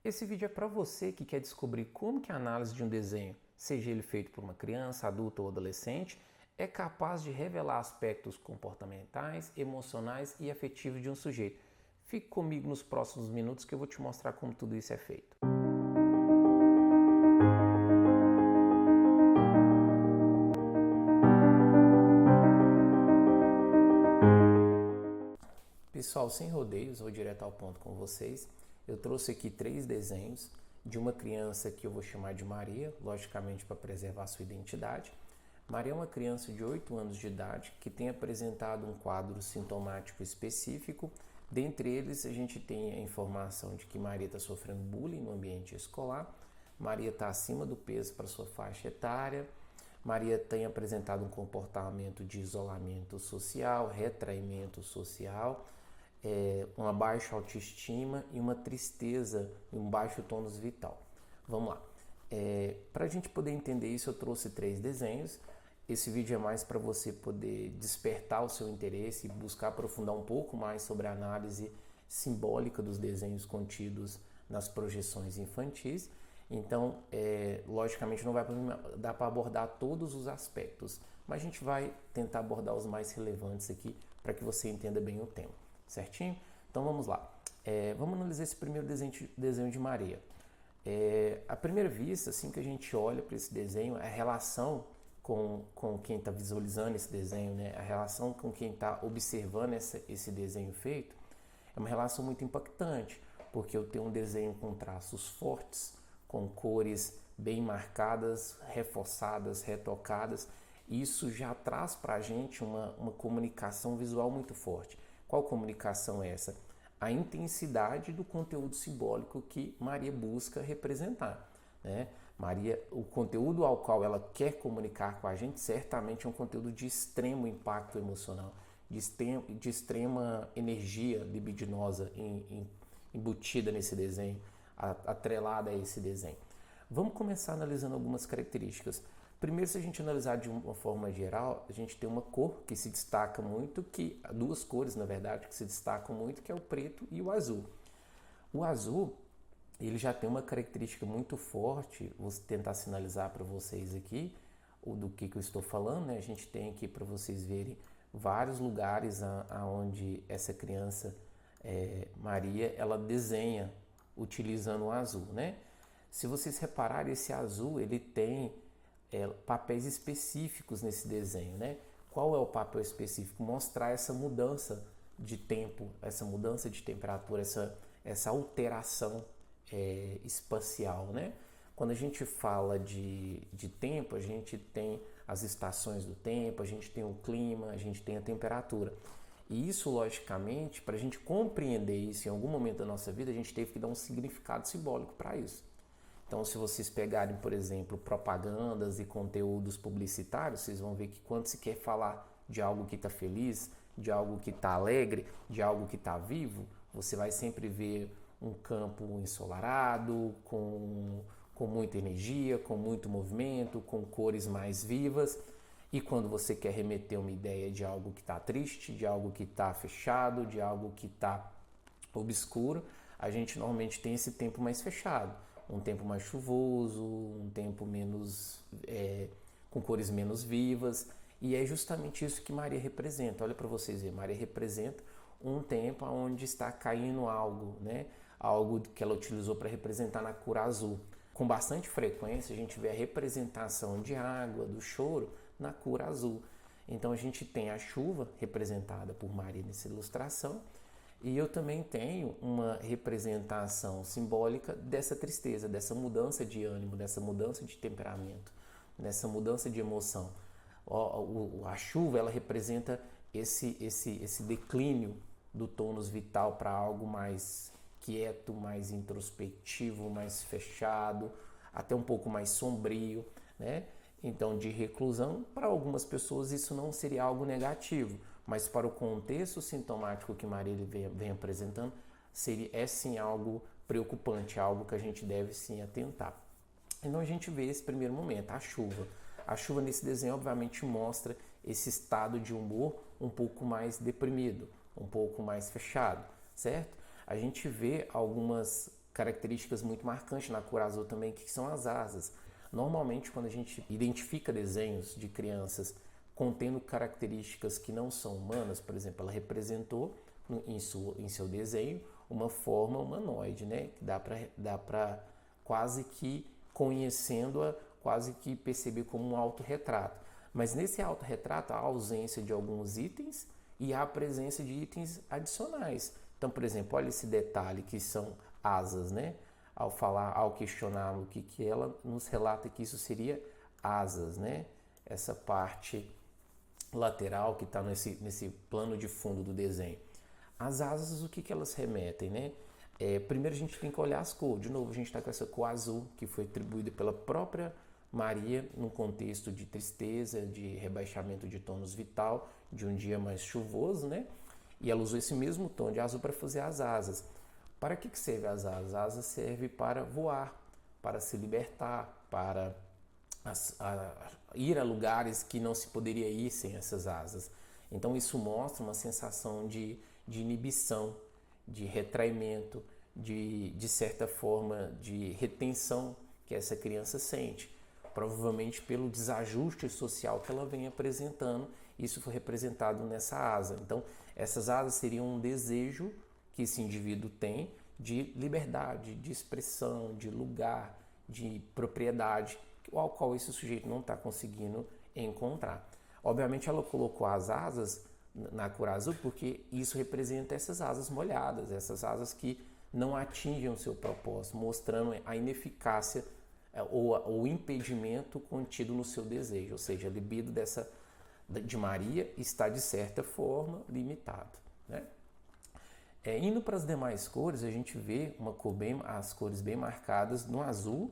Esse vídeo é para você que quer descobrir como que a análise de um desenho, seja ele feito por uma criança, adulto ou adolescente, é capaz de revelar aspectos comportamentais, emocionais e afetivos de um sujeito. Fique comigo nos próximos minutos que eu vou te mostrar como tudo isso é feito. Pessoal, sem rodeios, vou direto ao ponto com vocês. Eu trouxe aqui 3 desenhos de uma criança que eu vou chamar de Maria, logicamente para preservar sua identidade. Maria é uma criança de 8 anos de idade que tem apresentado um quadro sintomático específico. Dentre eles, a gente tem a informação de que Maria está sofrendo bullying no ambiente escolar, Maria está acima do peso para sua faixa etária, Maria tem apresentado um comportamento de isolamento social, retraimento social, uma baixa autoestima e uma tristeza e um baixo tônus vital. Vamos lá. Para a gente poder entender isso, eu trouxe 3 desenhos. Esse vídeo é mais para você poder despertar o seu interesse e buscar aprofundar um pouco mais sobre a análise simbólica dos desenhos contidos nas projeções infantis. Então, logicamente não vai dar para abordar todos os aspectos, mas a gente vai tentar abordar os mais relevantes aqui para que você entenda bem o tema, certinho? Então vamos lá. Vamos analisar esse primeiro desenho de Maria. À primeira vista, assim que a gente olha para esse desenho, a relação com quem está visualizando esse desenho, né? A relação com quem está observando esse desenho feito, é uma relação muito impactante, porque eu tenho um desenho com traços fortes, com cores bem marcadas, reforçadas, retocadas. Isso já traz para a gente uma comunicação visual muito forte. Qual comunicação é essa? A intensidade do conteúdo simbólico que Maria busca representar, né? Maria, o conteúdo ao qual ela quer comunicar com a gente certamente é um conteúdo de extremo impacto emocional, de extrema energia libidinosa embutida nesse desenho, atrelada a esse desenho. Vamos começar analisando algumas características. Primeiro, se a gente analisar de uma forma geral, a gente tem uma cor que se destaca muito, duas cores, na verdade, que se destacam muito, que é o preto e o azul. O azul, ele já tem uma característica muito forte, vou tentar sinalizar para vocês aqui do que eu estou falando, né? A gente tem aqui para vocês verem vários lugares onde essa criança, Maria, ela desenha utilizando o azul, né? Se vocês repararem, esse azul, ele tem papéis específicos nesse desenho, né? Qual é o papel específico? Mostrar essa mudança de tempo, essa mudança de temperatura, essa alteração espacial, né? Quando a gente fala de tempo, a gente tem as estações do tempo, a gente tem o clima, a gente tem a temperatura. E isso, logicamente, para a gente compreender isso em algum momento da nossa vida, a gente teve que dar um significado simbólico para isso. Então, se vocês pegarem, por exemplo, propagandas e conteúdos publicitários, vocês vão ver que quando se quer falar de algo que está feliz, de algo que está alegre, de algo que está vivo, você vai sempre ver um campo ensolarado, com muita energia, com muito movimento, com cores mais vivas. E quando você quer remeter uma ideia de algo que está triste, de algo que está fechado, de algo que está obscuro, a gente normalmente tem esse tempo mais fechado. Um tempo mais chuvoso, um tempo menos com cores menos vivas. E é justamente isso que Maria representa. Olha para vocês verem, Maria representa um tempo onde está caindo algo, né? Algo que ela utilizou para representar na cor azul. Com bastante frequência a gente vê a representação de água, do choro, na cor azul. Então a gente tem a chuva representada por Maria nessa ilustração, e eu também tenho uma representação simbólica dessa tristeza, dessa mudança de ânimo, dessa mudança de temperamento, dessa mudança de emoção. A chuva, ela representa esse declínio do tônus vital para algo mais quieto, mais introspectivo, mais fechado, até um pouco mais sombrio, né? Então, de reclusão, para algumas pessoas isso não seria algo negativo, mas para o contexto sintomático que Maria vem apresentando, é sim algo preocupante, algo que a gente deve sim atentar. Então a gente vê esse primeiro momento, a chuva. A chuva nesse desenho obviamente mostra esse estado de humor um pouco mais deprimido, um pouco mais fechado, certo? A gente vê algumas características muito marcantes na cor azul também, que são as asas. Normalmente, quando a gente identifica desenhos de crianças contendo características que não são humanas, por exemplo, ela representou em seu desenho uma forma humanoide, né? Que dá para quase que conhecendo-a, quase que perceber como um autorretrato. Mas nesse autorretrato há a ausência de alguns itens e há a presença de itens adicionais. Então, por exemplo, olha esse detalhe que são asas, né? Ao questionar o que ela nos relata que isso seria asas, né? Essa parte lateral que está nesse plano de fundo do desenho. As asas, o que elas remetem, né? Primeiro a gente tem que olhar as cores. De novo, a gente está com essa cor azul, que foi atribuída pela própria Maria, num contexto de tristeza, de rebaixamento de tônus vital, de um dia mais chuvoso, né? E ela usou esse mesmo tom de azul para fazer as asas. Para que serve as asas? As asas servem para voar, para se libertar, para ir a lugares que não se poderia ir sem essas asas. Então isso mostra uma sensação de inibição, de retraimento, de certa forma de retenção que essa criança sente. Provavelmente pelo desajuste social que ela vem apresentando, isso foi representado nessa asa. Então essas asas seriam um desejo que esse indivíduo tem de liberdade, de expressão, de lugar, de propriedade, ao qual esse sujeito não está conseguindo encontrar. Obviamente ela colocou as asas na cor azul porque isso representa essas asas molhadas, essas asas que não atingem o seu propósito, mostrando a ineficácia ou o impedimento contido no seu desejo, ou seja, a libido de Maria está de certa forma limitado, né? Indo para as demais cores, a gente vê as cores bem marcadas no azul.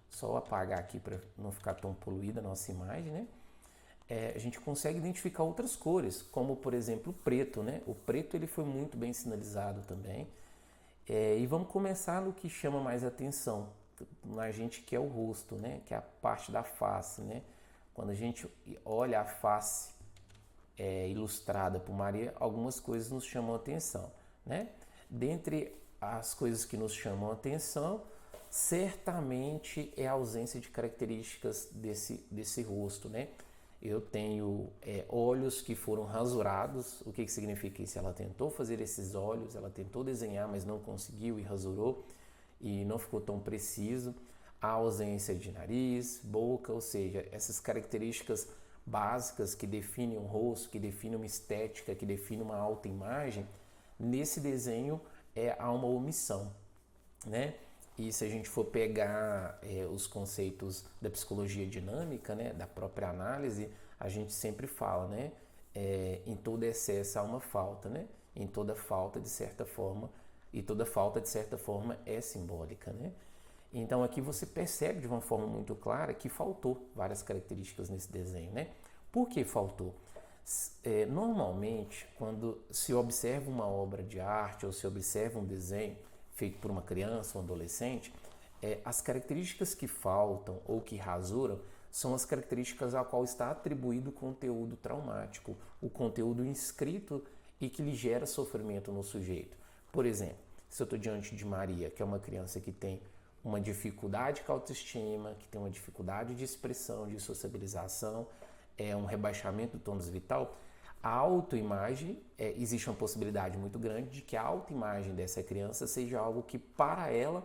Só apagar aqui para não ficar tão poluída a nossa imagem, né? A gente consegue identificar outras cores, como por exemplo o preto, né? O preto ele foi muito bem sinalizado também. E vamos começar no que chama mais atenção na gente, que é o rosto, né? Que é a parte da face, né? Quando a gente olha a face ilustrada por Maria, algumas coisas nos chamam a atenção, né? Dentre as coisas que nos chamam a atenção, certamente é a ausência de características desse rosto, né? Eu tenho olhos que foram rasurados. O que significa isso? Ela tentou fazer esses olhos, ela tentou desenhar, mas não conseguiu e rasurou e não ficou tão preciso. A ausência de nariz, boca, ou seja, essas características básicas que definem um rosto, que definem uma estética, que definem uma autoimagem, nesse desenho há uma omissão, né? E se a gente for pegar os conceitos da psicologia dinâmica, né, da própria análise, a gente sempre fala, né, em todo excesso há uma falta, né? Em toda falta, de certa forma, e toda falta, de certa forma, é simbólica, né? Então aqui você percebe de uma forma muito clara que faltou várias características nesse desenho, né? Por que faltou? Normalmente, quando se observa uma obra de arte ou se observa um desenho feito por uma criança ou um adolescente, as características que faltam ou que rasuram são as características ao qual está atribuído o conteúdo traumático, o conteúdo inscrito e que lhe gera sofrimento no sujeito. Por exemplo, se eu estou diante de Maria, que é uma criança que tem uma dificuldade com a autoestima, que tem uma dificuldade de expressão, de sociabilização, um rebaixamento do tônus vital, a autoimagem, existe uma possibilidade muito grande de que a autoimagem dessa criança seja algo que para ela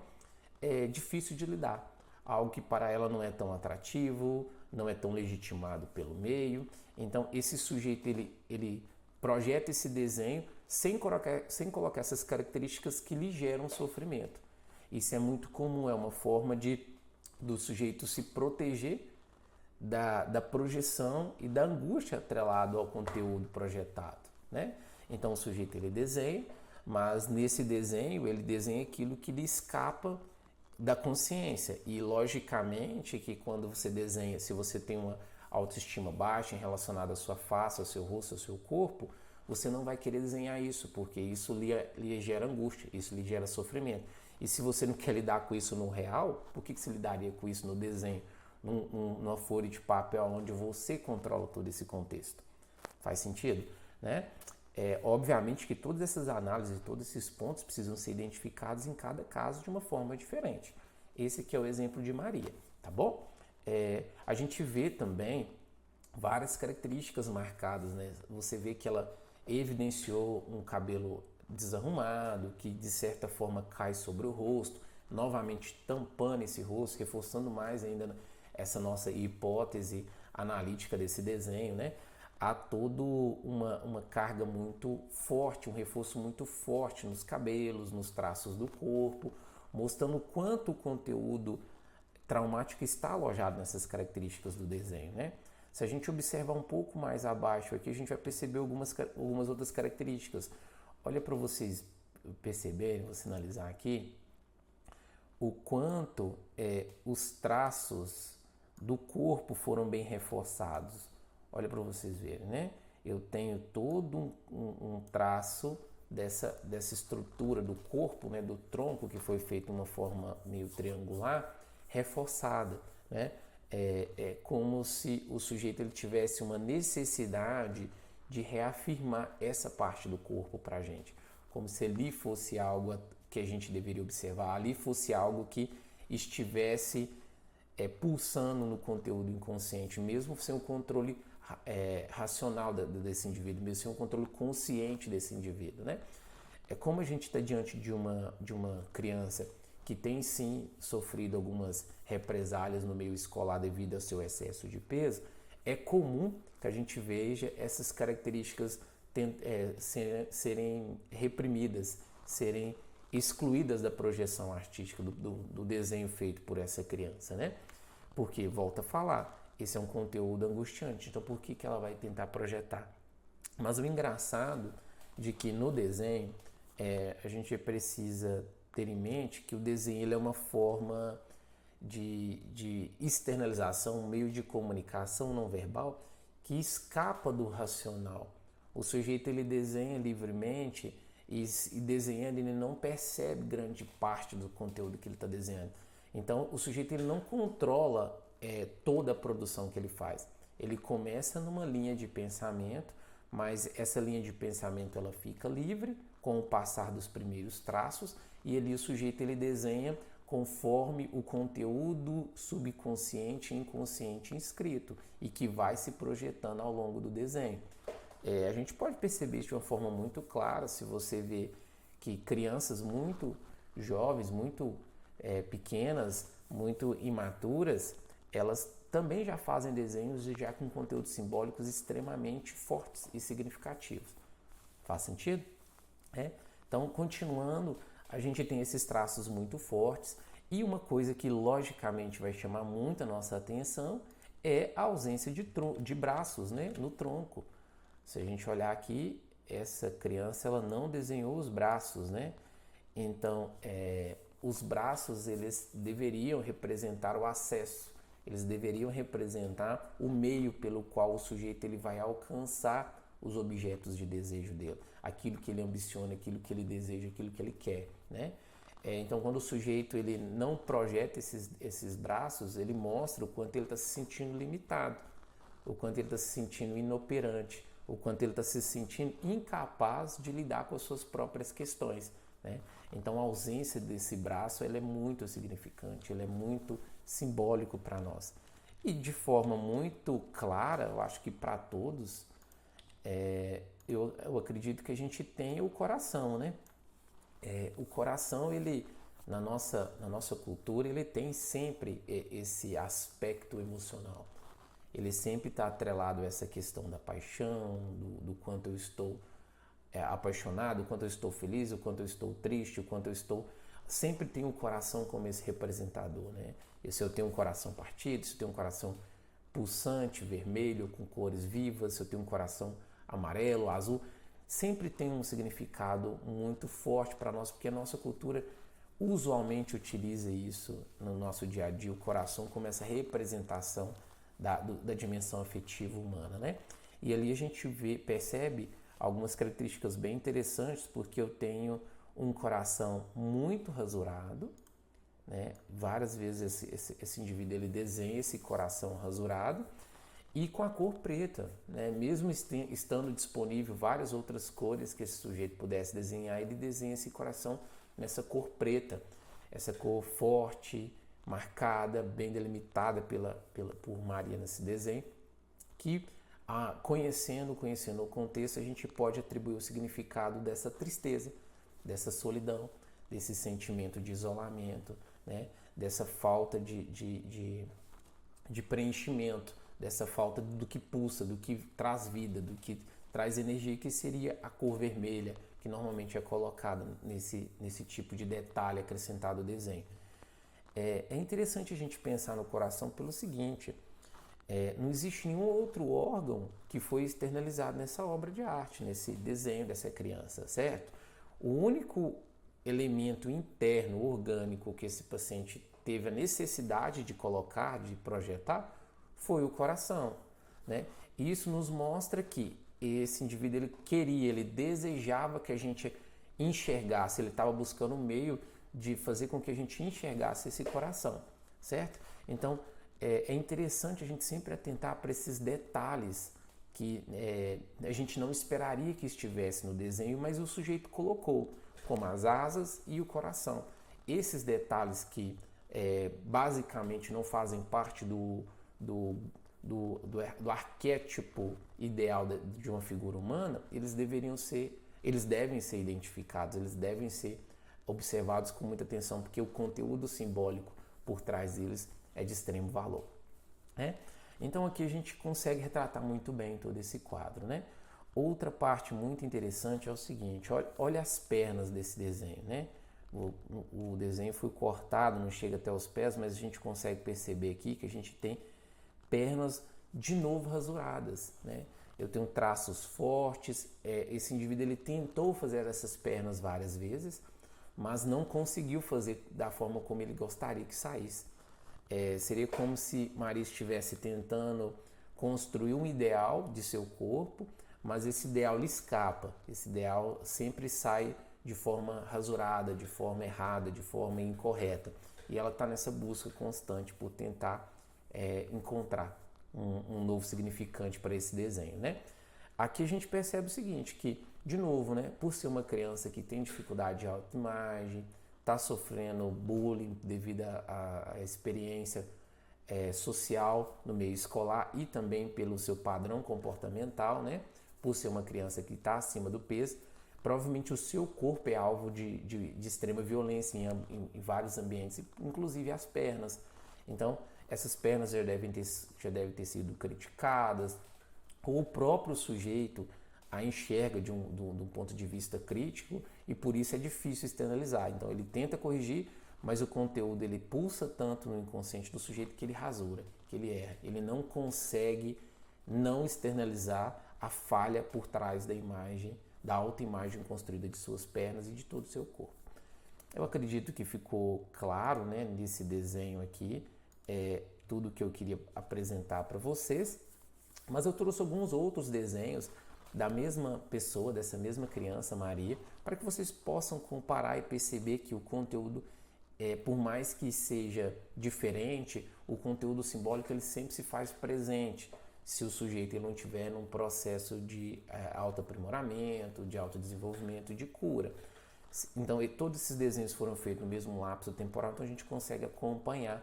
é difícil de lidar, algo que para ela não é tão atrativo, não é tão legitimado pelo meio. Então esse sujeito ele projeta esse desenho sem colocar essas características que lhe geram sofrimento. Isso é muito comum, é uma forma do sujeito se proteger da projeção e da angústia atrelado ao conteúdo projetado, né? Então o sujeito ele desenha, mas nesse desenho ele desenha aquilo que lhe escapa da consciência. E logicamente que quando você desenha, se você tem uma autoestima baixa em relacionada à sua face, ao seu rosto, ao seu corpo, você não vai querer desenhar isso, porque isso lhe gera angústia, isso lhe gera sofrimento. E se você não quer lidar com isso no real, por que você lidaria com isso no desenho? Numa folha de papel onde você controla todo esse contexto. Faz sentido, né? Obviamente que todas essas análises, todos esses pontos precisam ser identificados em cada caso de uma forma diferente. Esse aqui é o exemplo de Maria, tá bom? A gente vê também várias características marcadas, né? Você vê que ela evidenciou um cabelo desarrumado, que de certa forma cai sobre o rosto, novamente tampando esse rosto, reforçando mais ainda essa nossa hipótese analítica desse desenho, né? Há toda uma carga muito forte, um reforço muito forte nos cabelos, nos traços do corpo, mostrando quanto o conteúdo traumático está alojado nessas características do desenho, né? Se a gente observar um pouco mais abaixo aqui, a gente vai perceber algumas outras características. Olha para vocês perceberem, vou sinalizar aqui, o quanto os traços do corpo foram bem reforçados. Olha para vocês verem, né? Eu tenho todo um traço dessa estrutura do corpo, né, do tronco, que foi feito de uma forma meio triangular, reforçada, né? Como se o sujeito ele tivesse uma necessidade de reafirmar essa parte do corpo para a gente, como se ali fosse algo que a gente deveria observar, ali fosse algo que estivesse pulsando no conteúdo inconsciente, mesmo sem o controle racional desse indivíduo, mesmo sem o controle consciente desse indivíduo, né? Como a gente está diante de uma criança que tem sim sofrido algumas represálias no meio escolar devido ao seu excesso de peso, é comum que a gente veja essas características serem reprimidas, serem excluídas da projeção artística, do desenho feito por essa criança, né? Porque, volta a falar, esse é um conteúdo angustiante, então por que ela vai tentar projetar? Mas o engraçado de que no desenho a gente precisa ter em mente que o desenho ele é uma forma de externalização, um meio de comunicação não verbal que escapa do racional. O sujeito ele desenha livremente e desenhando ele não percebe grande parte do conteúdo que ele está desenhando. Então o sujeito ele não controla toda a produção que ele faz. Ele começa numa linha de pensamento, mas essa linha de pensamento ela fica livre com o passar dos primeiros traços e ali o sujeito ele desenha conforme o conteúdo subconsciente e inconsciente inscrito e que vai se projetando ao longo do desenho. A gente pode perceber isso de uma forma muito clara se você vê que crianças muito jovens, muito pequenas, muito imaturas, elas também já fazem desenhos já com conteúdos simbólicos extremamente fortes e significativos. Faz sentido? Então, continuando, a gente tem esses traços muito fortes e uma coisa que logicamente vai chamar muito a nossa atenção é a ausência de braços, né, no tronco. Se a gente olhar aqui, essa criança ela não desenhou os braços, né? Então, os braços eles deveriam representar o acesso, eles deveriam representar o meio pelo qual o sujeito ele vai alcançar os objetos de desejo dele, aquilo que ele ambiciona, aquilo que ele deseja, aquilo que ele quer, né? Então, quando o sujeito ele não projeta esses braços, ele mostra o quanto ele está se sentindo limitado, o quanto ele está se sentindo inoperante, o quanto ele está se sentindo incapaz de lidar com as suas próprias questões, né? Então a ausência desse braço ela é muito significante, ele é muito simbólico para nós. E de forma muito clara, eu acho que para todos, eu acredito que a gente tem o coração, né? O coração, ele na nossa cultura, ele tem sempre esse aspecto emocional. Ele sempre está atrelado a essa questão da paixão, do quanto eu estou apaixonado, o quanto eu estou feliz, o quanto eu estou triste, o quanto eu estou... Sempre tem o coração como esse representador, né? E se eu tenho um coração partido, se eu tenho um coração pulsante, vermelho, com cores vivas, se eu tenho um coração amarelo, azul, sempre tem um significado muito forte para nós, porque a nossa cultura usualmente utiliza isso no nosso dia a dia, o coração como essa representação da dimensão afetiva humana, né? E ali a gente percebe algumas características bem interessantes, porque eu tenho um coração muito rasurado, né? Várias vezes esse indivíduo ele desenha esse coração rasurado E com a cor preta, né? Mesmo estando disponível várias outras cores que esse sujeito pudesse desenhar, ele desenha esse coração nessa cor preta, essa cor forte, marcada, bem delimitada por Maria nesse desenho, que conhecendo o contexto, a gente pode atribuir o significado dessa tristeza, dessa solidão, desse sentimento de isolamento, né? Dessa falta de preenchimento, dessa falta do que pulsa, do que traz vida, do que traz energia, que seria a cor vermelha, que normalmente é colocada nesse tipo de detalhe acrescentado ao desenho. É interessante a gente pensar no coração pelo seguinte: não existe nenhum outro órgão que foi externalizado nessa obra de arte, nesse desenho dessa criança, certo? O único elemento interno, orgânico, que esse paciente teve a necessidade de colocar, de projetar, foi o coração, né? Isso nos mostra que esse indivíduo, ele desejava que a gente enxergasse, ele estava buscando um meio de fazer com que a gente enxergasse esse coração, certo? Então, é interessante a gente sempre atentar para esses detalhes que a gente não esperaria que estivesse no desenho, mas o sujeito colocou, como as asas e o coração. Esses detalhes que basicamente não fazem parte do arquétipo ideal de uma figura humana, eles devem ser identificados, eles devem ser observados com muita atenção, porque o conteúdo simbólico por trás deles é de extremo valor, né? Então aqui a gente consegue retratar muito bem todo esse quadro, né? Outra parte muito interessante é o seguinte: olha as pernas desse desenho, né? O desenho foi cortado, não chega até os pés, mas a gente consegue perceber aqui que a gente tem pernas de novo rasuradas, né? Eu tenho traços fortes. Esse indivíduo, ele tentou fazer essas pernas várias vezes, mas não conseguiu fazer da forma como ele gostaria que saísse. Seria como se Maria estivesse tentando construir um ideal de seu corpo, mas esse ideal lhe escapa. Esse ideal sempre sai de forma rasurada, de forma errada, de forma incorreta. E ela está nessa busca constante por tentar encontrar um novo significante para esse desenho, né? Aqui a gente percebe o seguinte, que, de novo, né, por ser uma criança que tem dificuldade de autoimagem, está sofrendo bullying devido à experiência social no meio escolar e também pelo seu padrão comportamental, né? Por ser uma criança que está acima do peso, provavelmente o seu corpo é alvo de extrema violência em vários ambientes, inclusive as pernas. Então, essas pernas já devem ter sido criticadas, ou o próprio sujeito a enxerga de um ponto de vista crítico, e por isso é difícil externalizar. Então ele tenta corrigir, mas o conteúdo ele pulsa tanto no inconsciente do sujeito que ele rasura, que ele erra. Ele não consegue não externalizar a falha por trás da imagem, da autoimagem construída de suas pernas e de todo o seu corpo. Eu acredito que ficou claro, né, nesse desenho aqui, tudo que eu queria apresentar para vocês, mas eu trouxe alguns outros desenhos da mesma pessoa, dessa mesma criança, Maria, para que vocês possam comparar e perceber que o conteúdo, por mais que seja diferente, o conteúdo simbólico ele sempre se faz presente, se o sujeito ele não estiver num processo de autoaprimoramento, de autodesenvolvimento, de cura. Então, todos esses desenhos foram feitos no mesmo lapso temporal, então a gente consegue acompanhar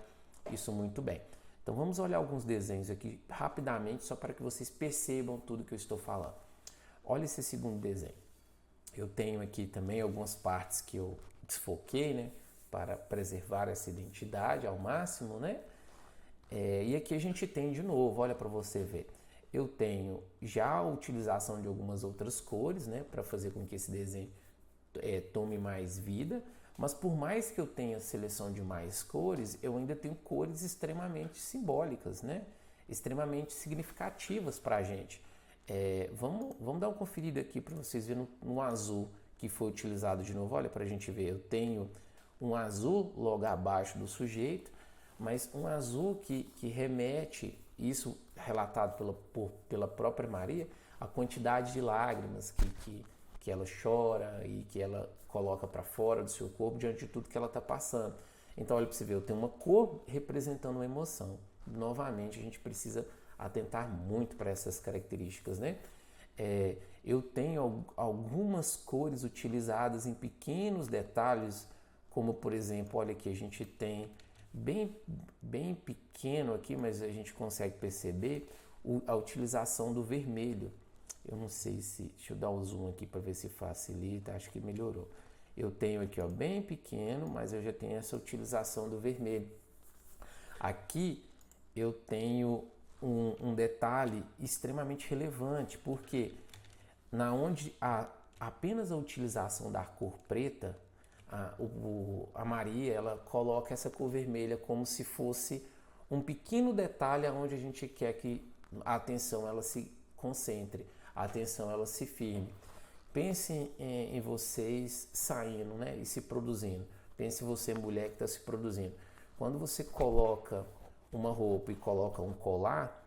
isso muito bem. Então vamos olhar alguns desenhos aqui rapidamente, só para que vocês percebam tudo que eu estou falando. Olha esse segundo desenho. Eu tenho aqui também algumas partes que eu desfoquei, né, para preservar essa identidade ao máximo, né? E aqui a gente tem de novo, olha para você ver. Eu tenho já a utilização de algumas outras cores, né, para fazer com que esse desenho tome mais vida. Mas por mais que eu tenha seleção de mais cores, eu ainda tenho cores extremamente simbólicas, né? Extremamente significativas para a gente. Vamos dar uma conferida aqui para vocês verem no azul que foi utilizado de novo. Olha para a gente ver, eu tenho um azul logo abaixo do sujeito, mas um azul que remete, isso relatado pela própria Maria, a quantidade de lágrimas que ela chora e que ela coloca para fora do seu corpo diante de tudo que ela está passando. Então, olha para você ver, eu tenho uma cor representando uma emoção. Novamente, a gente precisa atentar muito para essas características, né? Eu tenho algumas cores utilizadas em pequenos detalhes, como por exemplo, olha aqui, a gente tem bem pequeno aqui, mas a gente consegue perceber a utilização do vermelho. Eu não sei se, deixa eu dar um zoom aqui para ver se facilita, acho que melhorou. Eu tenho aqui, ó, bem pequeno, mas eu já tenho essa utilização do vermelho. Aqui eu tenho um detalhe extremamente relevante, porque na onde há apenas a utilização da cor preta, a Maria ela coloca essa cor vermelha como se fosse um pequeno detalhe onde a gente quer que a atenção ela se concentre, a atenção ela se firme. Pense em vocês saindo, né, e se produzindo. Pense você, mulher, que está se produzindo. Quando você coloca uma roupa e coloca um colar,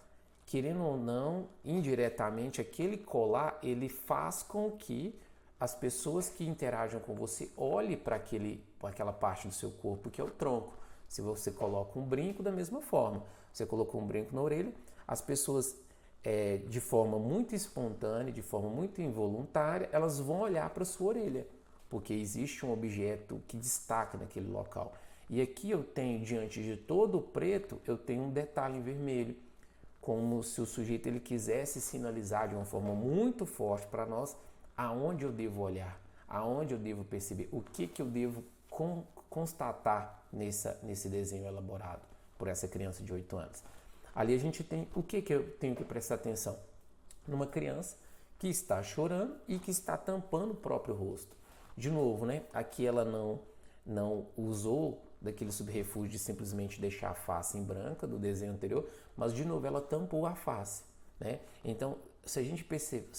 querendo ou não, indiretamente, aquele colar ele faz com que as pessoas que interagem com você olhem para aquela parte do seu corpo que é o tronco. Se você coloca um brinco, da mesma forma. Você colocou um brinco na orelha, as pessoas de forma muito espontânea, de forma muito involuntária, elas vão olhar para a sua orelha, porque existe um objeto que destaca naquele local. E aqui eu tenho, diante de todo o preto, eu tenho um detalhe em vermelho, como se o sujeito ele quisesse sinalizar de uma forma muito forte para nós aonde eu devo olhar, aonde eu devo perceber, o que eu devo constatar nesse desenho elaborado por essa criança de 8 anos. Ali a gente tem o que eu tenho que prestar atenção? Numa criança que está chorando e que está tampando o próprio rosto. De novo, né? Aqui ela não usou daquele subterfúgio de simplesmente deixar a face em branca do desenho anterior, mas de novo ela tampou a face, né? Então, se a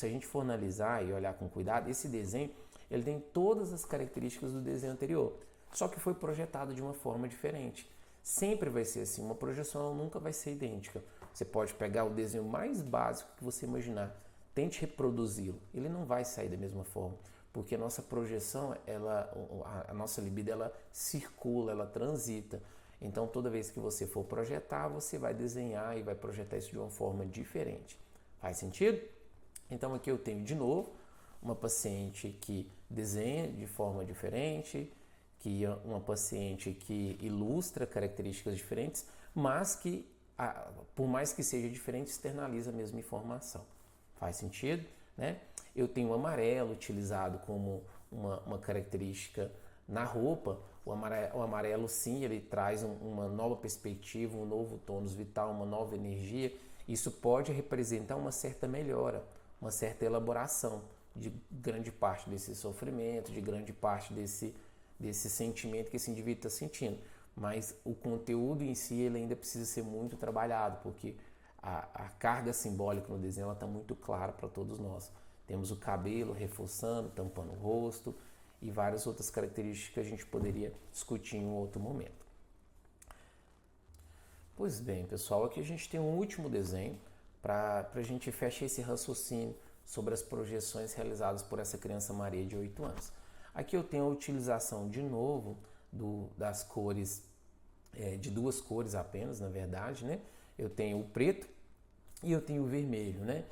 gente for analisar e olhar com cuidado, esse desenho ele tem todas as características do desenho anterior, só que foi projetado de uma forma diferente. Sempre vai ser assim, uma projeção nunca vai ser idêntica. Você pode pegar o desenho mais básico que você imaginar, tente reproduzi-lo, ele não vai sair da mesma forma, porque a nossa projeção, a nossa libido, ela circula, ela transita. Então, toda vez que você for projetar, você vai desenhar e vai projetar isso de uma forma diferente. Faz sentido? Então, aqui eu tenho de novo uma paciente que desenha de forma diferente, que é uma paciente que ilustra características diferentes, mas que, por mais que seja diferente, externaliza a mesma informação. Faz sentido? Né? Eu tenho o amarelo utilizado como uma característica na roupa. O amarelo, sim, ele traz uma nova perspectiva, um novo tônus vital, uma nova energia. Isso pode representar uma certa melhora, uma certa elaboração de grande parte desse sofrimento, de grande parte desse sentimento que esse indivíduo está sentindo. Mas o conteúdo em si ele ainda precisa ser muito trabalhado, porque a carga simbólica no desenho está muito clara para todos nós. Temos o cabelo reforçando, tampando o rosto e várias outras características que a gente poderia discutir em um outro momento. Pois bem, pessoal, aqui a gente tem um último desenho para a gente fechar esse raciocínio sobre as projeções realizadas por essa criança Maria de 8 anos. Aqui eu tenho a utilização de novo das cores, de duas cores apenas, na verdade, né? Eu tenho o preto e eu tenho o vermelho, né?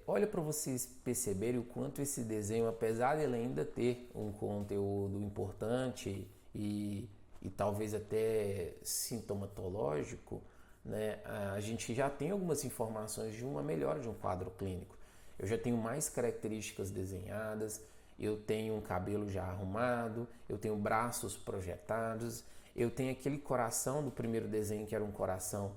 Olha para vocês perceberem o quanto esse desenho, apesar de ele ainda ter um conteúdo importante e talvez até sintomatológico, né? A gente já tem algumas informações de uma melhora de um quadro clínico. Eu já tenho mais características desenhadas, eu tenho um cabelo já arrumado, eu tenho braços projetados, eu tenho aquele coração do primeiro desenho que era um coração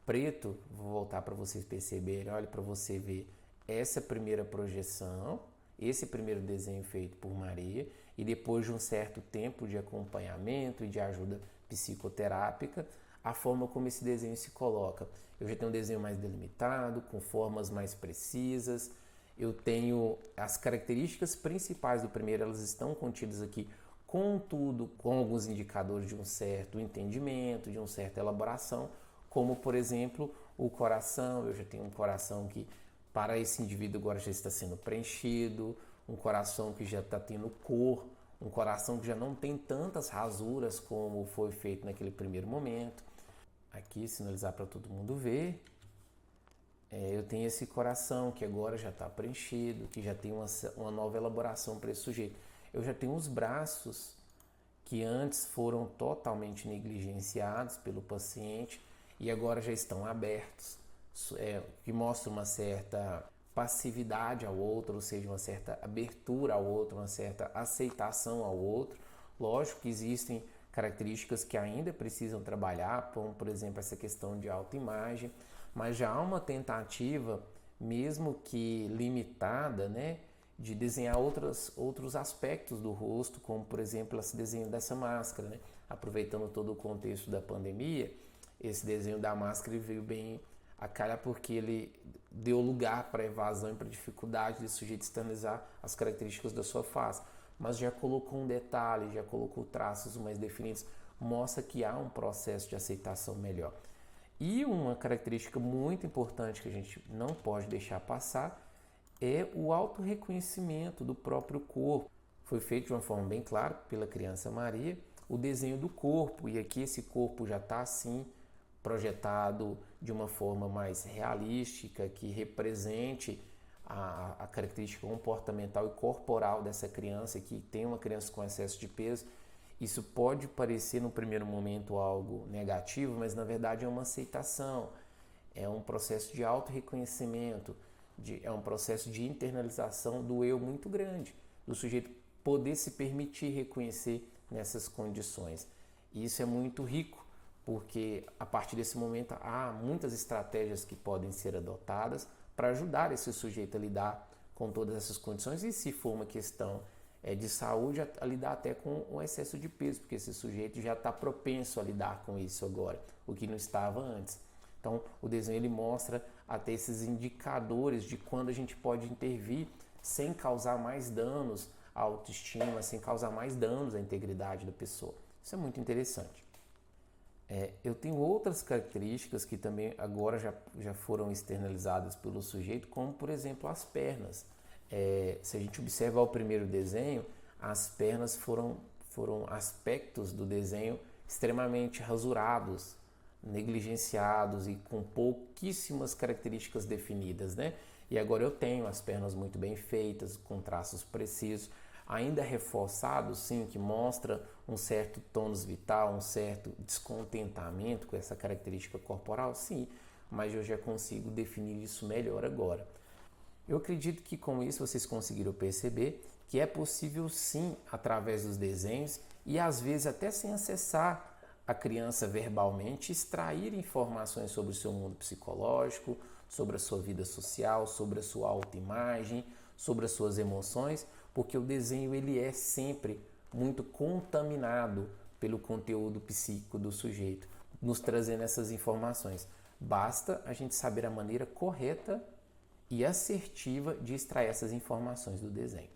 preto. Vou voltar para vocês perceberem, olha para você ver essa primeira projeção, esse primeiro desenho feito por Maria, e depois de um certo tempo de acompanhamento e de ajuda psicoterápica, a forma como esse desenho se coloca. Eu já tenho um desenho mais delimitado, com formas mais precisas. Eu tenho as características principais do primeiro, elas estão contidas aqui, contudo, com alguns indicadores de um certo entendimento, de uma certa elaboração, como, por exemplo, o coração. Eu já tenho um coração que, para esse indivíduo, agora já está sendo preenchido, um coração que já está tendo cor, um coração que já não tem tantas rasuras como foi feito naquele primeiro momento. Aqui, sinalizar para todo mundo ver. Eu tenho esse coração que agora já está preenchido, que já tem uma nova elaboração para esse sujeito. Eu já tenho os braços que antes foram totalmente negligenciados pelo paciente e agora já estão abertos, que mostra uma certa passividade ao outro, ou seja, uma certa abertura ao outro, uma certa aceitação ao outro. Lógico que existem características que ainda precisam trabalhar, como por exemplo essa questão de autoimagem, mas já há uma tentativa, mesmo que limitada, né, de desenhar outros aspectos do rosto, como por exemplo esse desenho dessa máscara, né? Aproveitando todo o contexto da pandemia, esse desenho da máscara veio bem a calhar porque ele deu lugar para evasão e para dificuldade de sujeito externalizar as características da sua face, mas já colocou um detalhe, já colocou traços mais definidos, mostra que há um processo de aceitação melhor. E uma característica muito importante que a gente não pode deixar passar é o autorreconhecimento do próprio corpo. Foi feito de uma forma bem clara pela criança Maria o desenho do corpo, e aqui esse corpo já está assim projetado de uma forma mais realística, que represente a característica comportamental e corporal dessa criança, que tem uma criança com excesso de peso. Isso pode parecer no primeiro momento algo negativo, mas na verdade é uma aceitação, é um processo de autorreconhecimento, é um processo de internalização do eu muito grande, do sujeito poder se permitir reconhecer nessas condições. E isso é muito rico, porque a partir desse momento há muitas estratégias que podem ser adotadas para ajudar esse sujeito a lidar com todas essas condições, e se for uma questão de saúde, a lidar até com o excesso de peso, porque esse sujeito já está propenso a lidar com isso agora, o que não estava antes. Então, o desenho ele mostra até esses indicadores de quando a gente pode intervir sem causar mais danos à autoestima, sem causar mais danos à integridade da pessoa. Isso é muito interessante. Eu tenho outras características que também agora já foram externalizadas pelo sujeito, como, por exemplo, as pernas. Se a gente observar o primeiro desenho, as pernas foram aspectos do desenho extremamente rasurados, negligenciados e com pouquíssimas características definidas, né? E agora eu tenho as pernas muito bem feitas, com traços precisos, ainda reforçados, sim, que mostra um certo tônus vital, um certo descontentamento com essa característica corporal, sim, mas eu já consigo definir isso melhor agora. Eu acredito que com isso vocês conseguiram perceber que é possível sim, através dos desenhos e às vezes até sem acessar a criança verbalmente, extrair informações sobre o seu mundo psicológico, sobre a sua vida social, sobre a sua autoimagem, sobre as suas emoções, porque o desenho ele é sempre muito contaminado pelo conteúdo psíquico do sujeito, nos trazendo essas informações. Basta a gente saber a maneira correta e assertiva de extrair essas informações do desenho.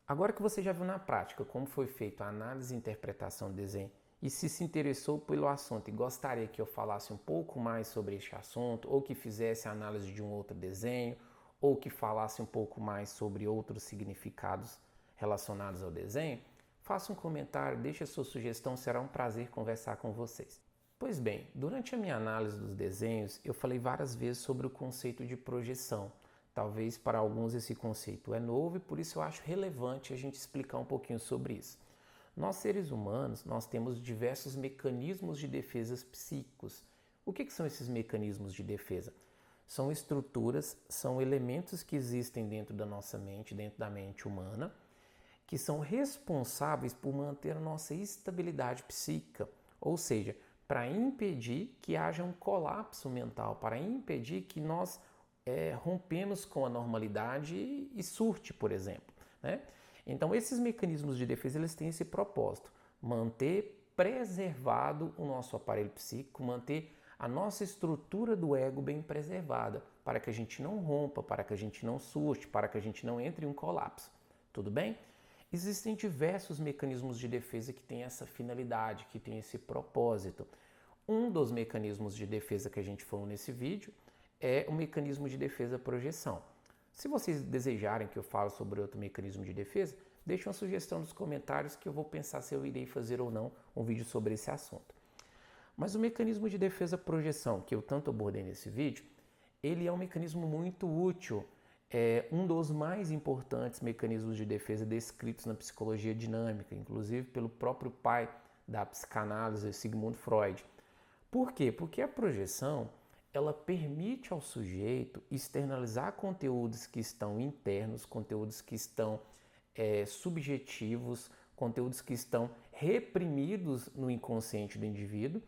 Agora que você já viu na prática como foi feita a análise e interpretação do desenho e se interessou pelo assunto e gostaria que eu falasse um pouco mais sobre este assunto, ou que fizesse a análise de um outro desenho, ou que falasse um pouco mais sobre outros significados relacionados ao desenho, faça um comentário, deixe a sua sugestão, será um prazer conversar com vocês. Pois bem, durante a minha análise dos desenhos, eu falei várias vezes sobre o conceito de projeção. Talvez para alguns esse conceito é novo e por isso eu acho relevante a gente explicar um pouquinho sobre isso. Nós, seres humanos, nós temos diversos mecanismos de defesa psíquicos. O que são esses mecanismos de defesa? São estruturas, são elementos que existem dentro da nossa mente, dentro da mente humana, que são responsáveis por manter a nossa estabilidade psíquica, ou seja, para impedir que haja um colapso mental, para impedir que nós rompemos com a normalidade e surte, por exemplo, né? Então, esses mecanismos de defesa eles têm esse propósito, manter preservado o nosso aparelho psíquico, manter a nossa estrutura do ego bem preservada, para que a gente não rompa, para que a gente não surte, para que a gente não entre em um colapso. Tudo bem? Existem diversos mecanismos de defesa que têm essa finalidade, que têm esse propósito. Um dos mecanismos de defesa que a gente falou nesse vídeo é o mecanismo de defesa projeção. Se vocês desejarem que eu fale sobre outro mecanismo de defesa, deixe uma sugestão nos comentários que eu vou pensar se eu irei fazer ou não um vídeo sobre esse assunto. Mas o mecanismo de defesa projeção, que eu tanto abordei nesse vídeo, ele é um mecanismo muito útil. É um dos mais importantes mecanismos de defesa descritos na psicologia dinâmica, inclusive pelo próprio pai da psicanálise, Sigmund Freud. Por quê? Porque a projeção, ela permite ao sujeito externalizar conteúdos que estão internos, conteúdos que estão subjetivos, conteúdos que estão reprimidos no inconsciente do indivíduo,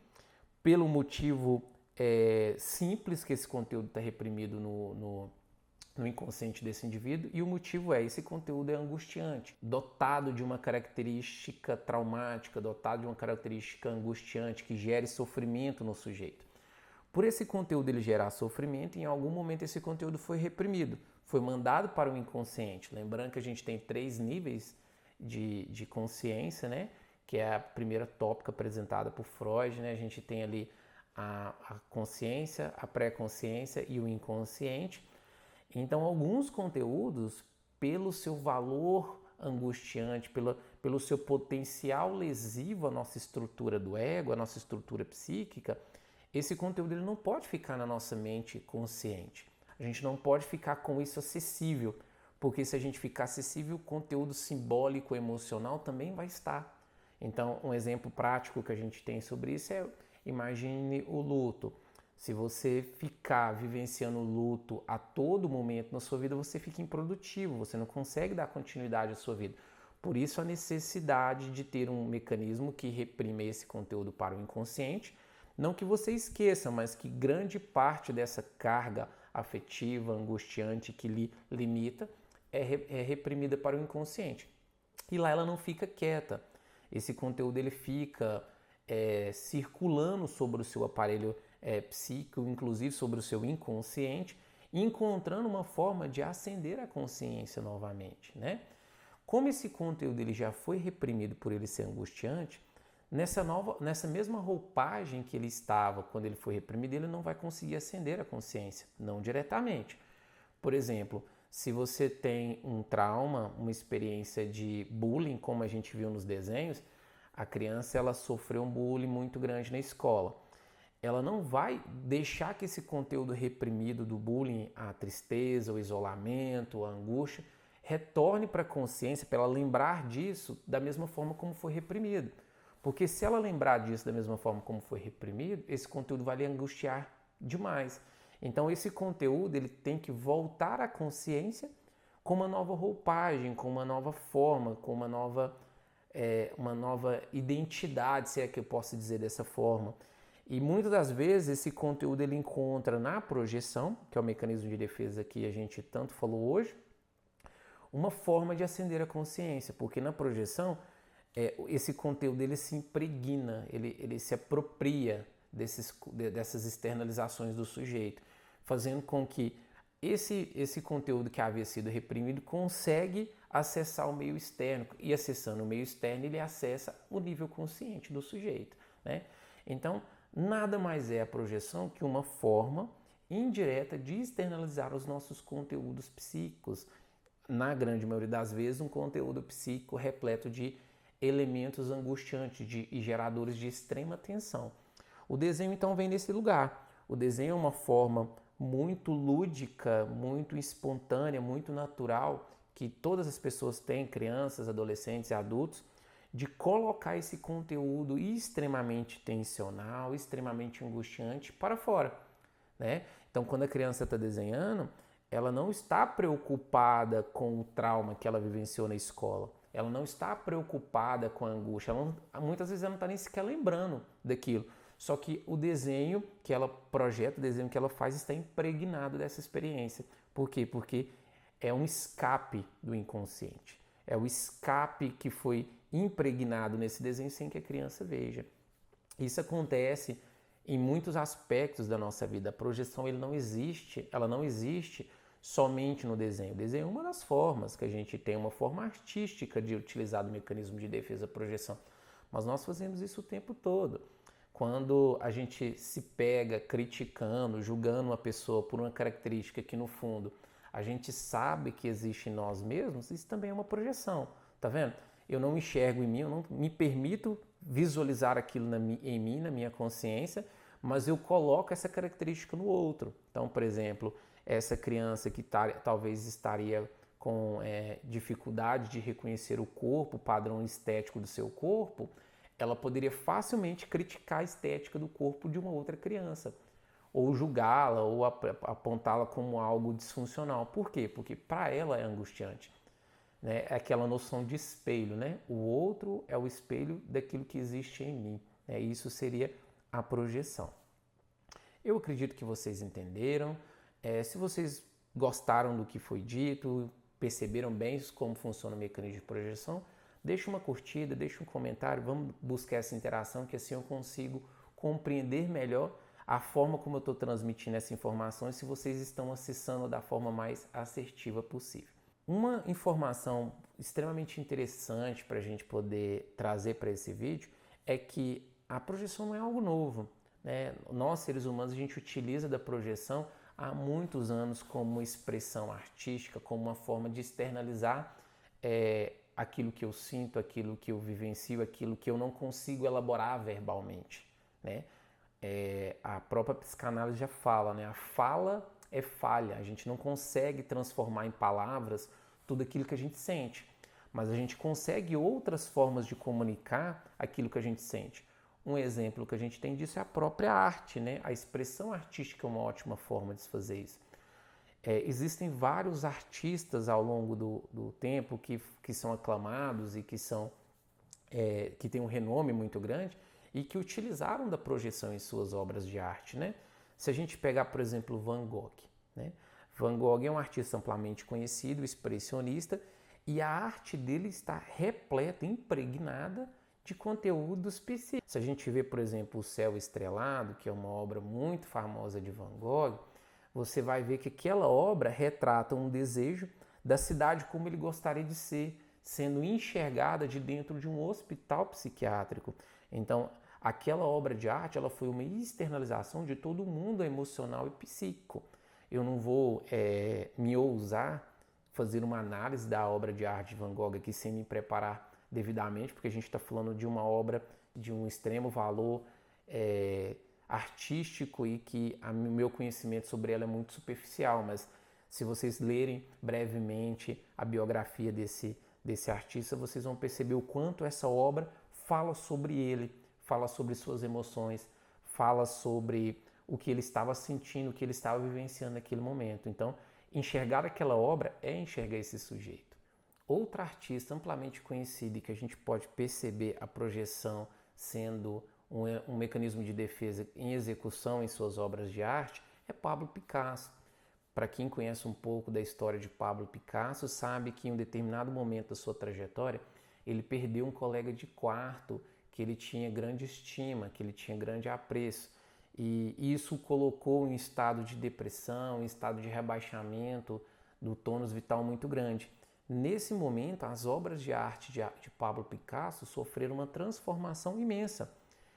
pelo motivo simples que esse conteúdo está reprimido no inconsciente desse indivíduo, e o motivo esse conteúdo é angustiante, dotado de uma característica traumática, dotado de uma característica angustiante que gere sofrimento no sujeito. Por esse conteúdo ele gerar sofrimento, em algum momento esse conteúdo foi reprimido, foi mandado para o inconsciente. Lembrando que a gente tem 3 níveis de consciência, né? Que é a primeira tópica apresentada por Freud, né? A gente tem ali a consciência, a pré-consciência e o inconsciente. Então, alguns conteúdos, pelo seu valor angustiante, pelo seu potencial lesivo à nossa estrutura do ego, à nossa estrutura psíquica, esse conteúdo ele não pode ficar na nossa mente consciente. A gente não pode ficar com isso acessível, porque se a gente ficar acessível, o conteúdo simbólico, emocional também vai estar. Então, um exemplo prático que a gente tem sobre isso é, imagine o luto. Se você ficar vivenciando o luto a todo momento na sua vida, você fica improdutivo, você não consegue dar continuidade à sua vida. Por isso a necessidade de ter um mecanismo que reprime esse conteúdo para o inconsciente, não que você esqueça, mas que grande parte dessa carga afetiva, angustiante que lhe limita é reprimida para o inconsciente. E lá ela não fica quieta. Esse conteúdo ele fica circulando sobre o seu aparelho psíquico, inclusive sobre o seu inconsciente, encontrando uma forma de acender a consciência novamente, né? Como esse conteúdo ele já foi reprimido por ele ser angustiante, nessa mesma roupagem que ele estava quando ele foi reprimido, ele não vai conseguir acender a consciência, não diretamente. Por exemplo, se você tem um trauma, uma experiência de bullying, como a gente viu nos desenhos, a criança ela sofreu um bullying muito grande na escola. Ela não vai deixar que esse conteúdo reprimido do bullying, a tristeza, o isolamento, a angústia, retorne para a consciência, para ela lembrar disso da mesma forma como foi reprimido. Porque se ela lembrar disso da mesma forma como foi reprimido, esse conteúdo vai lhe angustiar demais. Então esse conteúdo ele tem que voltar à consciência com uma nova roupagem, com uma nova forma, com uma nova identidade, se é que eu posso dizer dessa forma. E muitas das vezes esse conteúdo ele encontra na projeção, que é o mecanismo de defesa que a gente tanto falou hoje, uma forma de acender a consciência, porque na projeção esse conteúdo ele se impregna, ele se apropria dessas externalizações do sujeito, fazendo com que esse conteúdo que havia sido reprimido consegue acessar o meio externo, e acessando o meio externo ele acessa o nível consciente do sujeito, né? Então, nada mais é a projeção que uma forma indireta de externalizar os nossos conteúdos psíquicos, na grande maioria das vezes um conteúdo psíquico repleto de elementos angustiantes e geradores de extrema tensão. O desenho então vem nesse lugar. O desenho é uma forma muito lúdica, muito espontânea, muito natural, que todas as pessoas têm, crianças, adolescentes e adultos, de colocar esse conteúdo extremamente tensional, extremamente angustiante para fora, né? Então, quando a criança está desenhando, ela não está preocupada com o trauma que ela vivenciou na escola. Ela não está preocupada com a angústia. Muitas vezes ela não está nem sequer lembrando daquilo. Só que o desenho que ela projeta, o desenho que ela faz está impregnado dessa experiência. Por quê? Porque é um escape do inconsciente. É o escape que foi impregnado nesse desenho sem que a criança veja. Isso acontece em muitos aspectos da nossa vida. A projeção ela não existe somente no desenho. O desenho é uma das formas que a gente tem, uma forma artística de utilizar o mecanismo de defesa da projeção. Mas nós fazemos isso o tempo todo. Quando a gente se pega criticando, julgando uma pessoa por uma característica que no fundo a gente sabe que existe em nós mesmos, isso também é uma projeção, tá vendo? Eu não enxergo em mim, eu não me permito visualizar aquilo em mim, na minha consciência, mas eu coloco essa característica no outro. Então, por exemplo, essa criança que talvez estaria com dificuldade de reconhecer o corpo, o padrão estético do seu corpo, ela poderia facilmente criticar a estética do corpo de uma outra criança, ou julgá-la, ou apontá-la como algo disfuncional. Por quê? Porque para ela é angustiante. Né? É aquela noção de espelho, né? O outro é o espelho daquilo que existe em mim. Né? Isso seria a projeção. Eu acredito que vocês entenderam. Se vocês gostaram do que foi dito, perceberam bem como funciona o mecanismo de projeção, deixa uma curtida, deixa um comentário, vamos buscar essa interação, que assim eu consigo compreender melhor a forma como eu estou transmitindo essa informação e se vocês estão acessando da forma mais assertiva possível. Uma informação extremamente interessante para a gente poder trazer para esse vídeo é que a projeção não é algo novo. Né? Nós, seres humanos, a gente utiliza da projeção há muitos anos como expressão artística, como uma forma de externalizar aquilo que eu sinto, aquilo que eu vivencio, aquilo que eu não consigo elaborar verbalmente. Né? A própria psicanálise já fala, né? A fala é falha, a gente não consegue transformar em palavras tudo aquilo que a gente sente, mas a gente consegue outras formas de comunicar aquilo que a gente sente. Um exemplo que a gente tem disso é a própria arte, né? A expressão artística é uma ótima forma de se fazer isso. Existem vários artistas ao longo do tempo que são aclamados e que têm um renome muito grande e que utilizaram da projeção em suas obras de arte. Né? Se a gente pegar, por exemplo, Van Gogh, né? Van Gogh é um artista amplamente conhecido, expressionista, e a arte dele está repleta, impregnada de conteúdo específico. Se a gente vê, por exemplo, O Céu Estrelado, que é uma obra muito famosa de Van Gogh, você vai ver que aquela obra retrata um desejo da cidade como ele gostaria de ser, sendo enxergada de dentro de um hospital psiquiátrico. Então, aquela obra de arte ela foi uma externalização de todo o mundo emocional e psíquico. Eu não vou me ousar fazer uma análise da obra de arte de Van Gogh aqui sem me preparar devidamente, porque a gente está falando de uma obra de um extremo valor artístico e que o meu conhecimento sobre ela é muito superficial, mas se vocês lerem brevemente a biografia desse artista, vocês vão perceber o quanto essa obra fala sobre ele, fala sobre suas emoções, fala sobre o que ele estava sentindo, o que ele estava vivenciando naquele momento. Então, enxergar aquela obra é enxergar esse sujeito. Outra artista amplamente conhecida e que a gente pode perceber a projeção sendo um mecanismo de defesa em execução em suas obras de arte é Pablo Picasso. Para quem conhece um pouco da história de Pablo Picasso, sabe que em um determinado momento da sua trajetória, ele perdeu um colega de quarto que ele tinha grande estima, que ele tinha grande apreço. E isso o colocou em estado de depressão, em estado de rebaixamento do tônus vital muito grande. Nesse momento, as obras de arte de Pablo Picasso sofreram uma transformação imensa.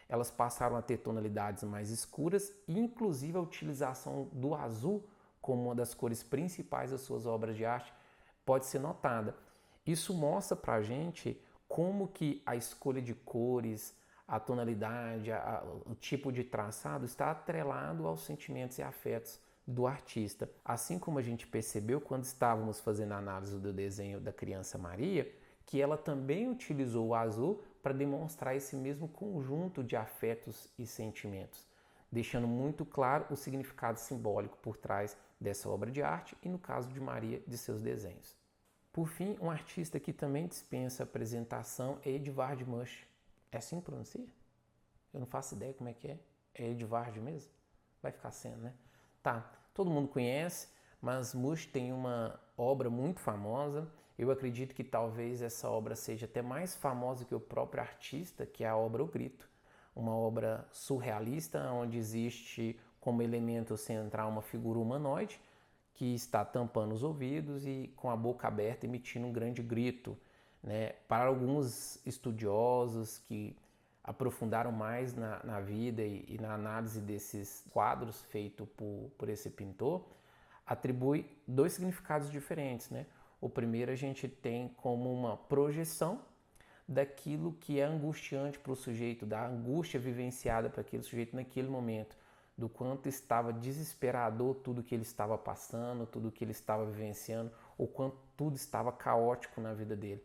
Elas passaram a ter tonalidades mais escuras e, inclusive, a utilização do azul como uma das cores principais das suas obras de arte pode ser notada. Isso mostra para a gente como que a escolha de cores, a tonalidade, o tipo de traçado está atrelado aos sentimentos e afetos do artista. Assim como a gente percebeu quando estávamos fazendo a análise do desenho da criança Maria, que ela também utilizou o azul para demonstrar esse mesmo conjunto de afetos e sentimentos, deixando muito claro o significado simbólico por trás dessa obra de arte e, no caso de Maria, de seus desenhos. Por fim, um artista que também dispensa apresentação é Edvard Munch. É assim que pronuncia? Eu não faço ideia como é que é. É Edvard mesmo? Vai ficar sendo, né? Tá, todo mundo conhece, mas Munch tem uma obra muito famosa. Eu acredito que talvez essa obra seja até mais famosa que o próprio artista, que é a obra O Grito. Uma obra surrealista, onde existe como elemento central uma figura humanoide que está tampando os ouvidos e com a boca aberta emitindo um grande grito. Né? Para alguns estudiosos que aprofundaram mais na vida e na análise desses quadros feitos por esse pintor, atribui dois significados diferentes. Né? O primeiro a gente tem como uma projeção daquilo que é angustiante para o sujeito, da angústia vivenciada para aquele sujeito naquele momento, do quanto estava desesperador tudo que ele estava passando, tudo que ele estava vivenciando, ou quanto tudo estava caótico na vida dele.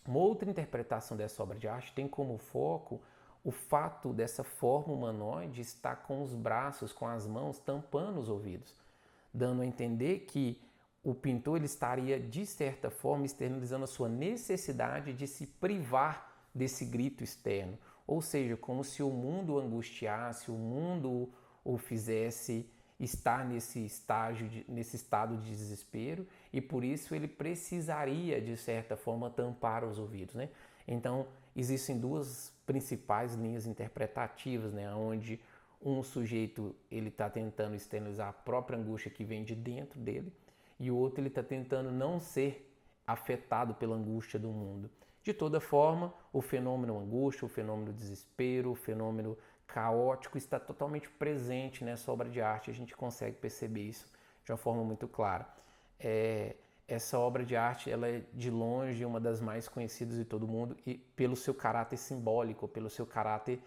Uma outra interpretação dessa obra de arte tem como foco o fato dessa forma humanoide estar com os braços, com as mãos tampando os ouvidos, dando a entender que o pintor ele estaria, de certa forma, externalizando a sua necessidade de se privar desse grito externo. Ou seja, como se o mundo o angustiasse, o mundo o fizesse estar nesse estado de desespero, e por isso ele precisaria, de certa forma, tampar os ouvidos, né? Então, existem duas principais linhas interpretativas, né? Onde um sujeito ele está tentando externalizar a própria angústia que vem de dentro dele, e o outro ele está tentando não ser afetado pela angústia do mundo. De toda forma, o fenômeno angústia, o fenômeno desespero, o fenômeno caótico está totalmente presente nessa obra de arte. A gente consegue perceber isso de uma forma muito clara. Essa obra de arte ela é de longe uma das mais conhecidas de todo mundo, e pelo seu caráter simbólico, pelo seu caráter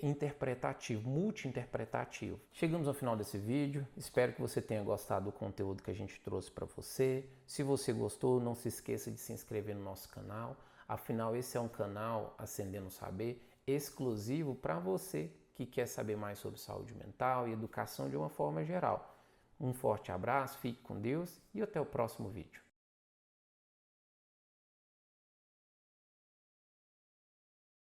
interpretativo, multi-interpretativo. Chegamos ao final desse vídeo, espero que você tenha gostado do conteúdo que a gente trouxe para você. Se você gostou, não se esqueça de se inscrever no nosso canal, afinal esse é um canal Acendendo Saber, exclusivo para você que quer saber mais sobre saúde mental e educação de uma forma geral. Um forte abraço, fique com Deus e até o próximo vídeo.